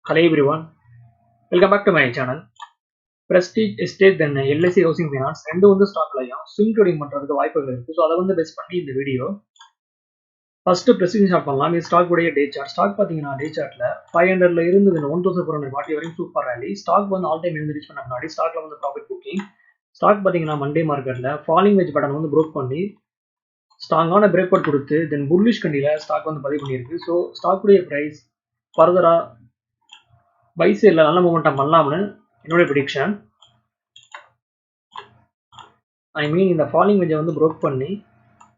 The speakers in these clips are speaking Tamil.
Hello everyone, welcome back to my channel. Prestige Estate then LIC Housing Finance ரெண்டு வந்து ஸ்டாக்லயும் ஸ்விங் ட்ரேடிங் பண்றதுக்கு வாய்ப்புகள் இருக்கு. ஸோ அதை வந்து பேஸ் பண்ணி இந்த வீடியோ ஃபர்ஸ்ட் Prestige ஸ்டார்ட் பண்ணலாம். இந்த ஸ்டாக் உடைய டே சார்ட் ஸ்டாக் பார்த்தீங்கன்னா டே சார்ட்ல 500ல இருந்து 1440 வரைக்கும் சூப்பர் ரேலி. ஸ்டாக் வந்து ஆல் டைம் வந்து ரீச் பண்ண முன்னாடி ஸ்டாக்ல வந்து ப்ராஃபிட் புக்கிங். ஸ்டாக் பார்த்தீங்கன்னா மண்டே மார்க்கெட்ல ஃபாலிங் வெஜ் பட்டன் வந்து ப்ரோக் பண்ணி ஸ்ட்ராங்கான பிரேக் அவுட் கொடுத்து தென் புல்லிஷ் கண்டியில ஸ்டாக் வந்து பதிவு பண்ணியிருக்கு. ஸோ ஸ்டாக் உடைய பிரைஸ் ஃபர்தரா பை சைடில் நல்ல மூமெண்டம் பண்ணலாம்னு என்னுடைய ப்ரிடிக்ஷன். இந்த ஃபாலிங் வெஜ்ஜை வந்து ப்ரோக் பண்ணி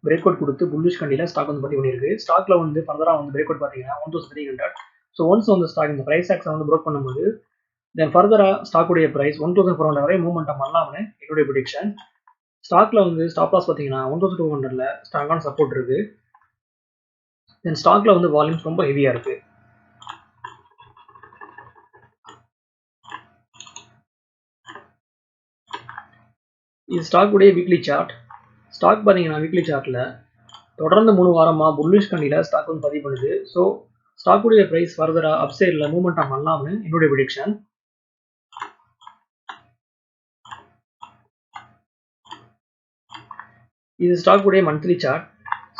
பிரேக் அவுட் கொடுத்து புல்லிஷ் கண்டியில் ஸ்டாக் வந்து பதிவு பண்ணியிருக்கு. ஸ்டாக்ல வந்து ஃபர்தராக வந்து பிரேக் அவுட் பார்த்தீங்கன்னா 1300. ஸோ ஒன்ஸ் வந்து ஸ்டாக் இந்த ப்ரைஸ் ஆக்ஸை வந்து ப்ரோக் பண்ணும்போது தென் ஃபர்தராக ஸ்டாக்குடைய ப்ரைஸ் 1400 வரை மூவ்மெண்டம் பண்ணலாம்னு என்னுடைய ப்ரிடிக்ஷன். ஸ்டாக்ல வந்து ஸ்டாப் லாஸ் பார்த்தீங்கன்னா 1200ல ஸ்ட்ராங்கான சப்போர்ட் இருக்கு. தென் ஸ்டாக்ல வந்து வால்யூம்ஸ் ரொம்ப ஹெவியா இருக்கு. இது ஸ்டாக் உடைய வீக்லி சார்ட். ஸ்டாக் பார்த்தீங்கன்னா வீக்லி சார்ட்ல தொடர்ந்து 3 வாரமா புல்லிஷ் கண்டியில ஸ்டாக் வந்து பதிவு பண்ணுது. ஸோ ஸ்டாக் உடைய பிரைஸ் ஃபர்தரா அப் சைடில் மூவ்மெண்ட் பண்ணலாம்னு என்னுடைய ப்ரிடிக்ஷன். இது ஸ்டாக் உடைய மந்த்லி சார்ட்.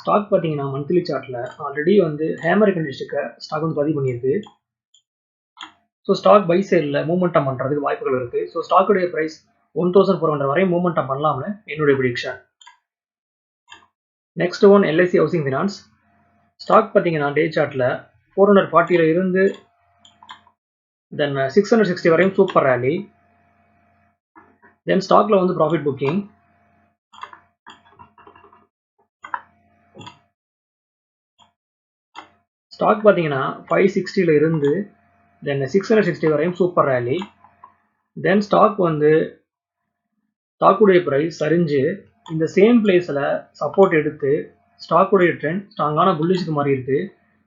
ஸ்டாக் பார்த்தீங்கன்னா மந்த்லி சார்ட்ல ஆல்ரெடி வந்து ஹேமர் கண்டிஸ்டுக்கு ஸ்டாக் வந்து பதிவு பண்ணியிருக்கு. ஸோ ஸ்டாக் பை சைடில் மூவ்மெண்டம் பண்ணுறதுக்கு வாய்ப்புகள் இருக்கு. ஸோ ஸ்டாக்குடைய பிரைஸ் 1400 வரை மூவ்மெண்டம் பண்ணலாம்னு என்னுடைய prediction. Next one LIC housing finance. Stock பார்த்தீங்கன்னா டே சார்ட்ல 440ல இருந்து தென் 660 வரையும் சூப்பர் ரேலி. தென் ஸ்டாக்ல வந்து ப்ராஃபிட் புக்கிங். ஸ்டாக் பார்த்தீங்கன்னா 560ல இருந்து தென் 660 வரையும் சூப்பர் ரேலி. தென் ஸ்டாக் வந்து ஸ்டாக்குடைய ப்ரைஸ் சரிஞ்சு இந்த சேம் பிளேஸில் சப்போர்ட் எடுத்து ஸ்டாக்குடைய ட்ரெண்ட் ஸ்ட்ராங்கான புல்லிஷ்க்கு மாறி இருக்கு.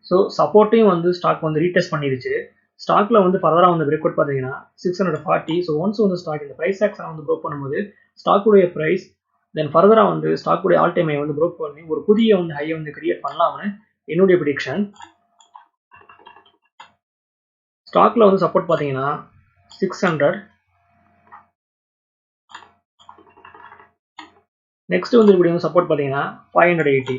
ஸோ சப்போர்ட்டையும் வந்து ஸ்டாக் வந்து ரீடெஸ்ட் பண்ணிருச்சு. ஸ்டாக்ல வந்து ஃபர்தராக வந்து பிரேக் அவுட் பார்த்தீங்கன்னா 640. ஸோ ஒன்ஸ் வந்து ஸ்டாக் இந்த ப்ரைஸ் ஆக்ஸை வந்து ப்ரோக் பண்ணும்போது ஸ்டாக்குடைய ப்ரைஸ் தென் ஃபர்தராக வந்து ஸ்டாக்குடைய ஆல் டைமை வந்து ப்ரோக் பண்ணி ஒரு புதிய வந்து ஹையை வந்து கிரியேட் பண்ணலாம்னு என்னுடைய ப்ரிடிக்ஷன். ஸ்டாக்ல வந்து சப்போர்ட் பார்த்தீங்கன்னா 600. நெக்ஸ்ட் வந்து இப்படி வந்து சப்போர்ட் பார்த்தீங்கன்னா 580.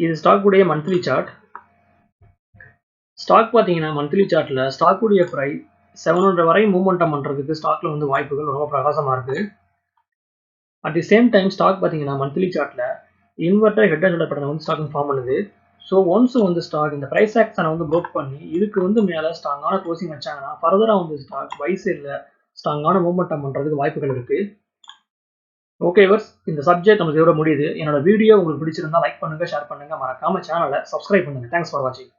இது ஸ்டாக்குடைய மந்த்லி சார்ட். ஸ்டாக் பார்த்தீங்கன்னா மந்த்லி சார்ட்ல ஸ்டாக்குடைய ப்ரைஸ் 700 வரை மூவ்மெண்டம் பண்ணுறதுக்கு ஸ்டாக்ல வந்து வாய்ப்புகள் ரொம்ப பிரகாசமாக இருக்கு. At the same time stock பார்த்தீங்கன்னா மந்த்லி சார்ட்ல inverted head and shoulder pattern வந்து ஸ்டாக் வந்து ஃபார்ம் பண்ணுது. ஸோ ஒன்ஸ் வந்து ஸ்டாக் இந்த ப்ரைஸ் ஆக்ஷனை வந்து ப்ரோக் பண்ணி இதுக்கு வந்து மேலே ஸ்ட்ராங்கான க்ளோசிங் வச்சாங்கன்னா ஃபர்தராக வந்து ஸ்டாக் பை சைடில் ஸ்ட்ராங்கான மூவ்மெண்டம் பண்ணுறதுக்கு வாய்ப்புகள் இருக்கு. ஓகே வர்ஸ், இந்த சப்ஜெக்ட் நமக்கு இதோட முடியுது. என்னோட வீடியோ உங்களுக்கு பிடிச்சிருந்தா லைக் பண்ணுங்க, ஷேர் பண்ணுங்க, மறக்காம சேனலை சப்ஸ்கிரைப் பண்ணுங்க. தேங்க்ஸ் ஃபார் வாட்சிங்.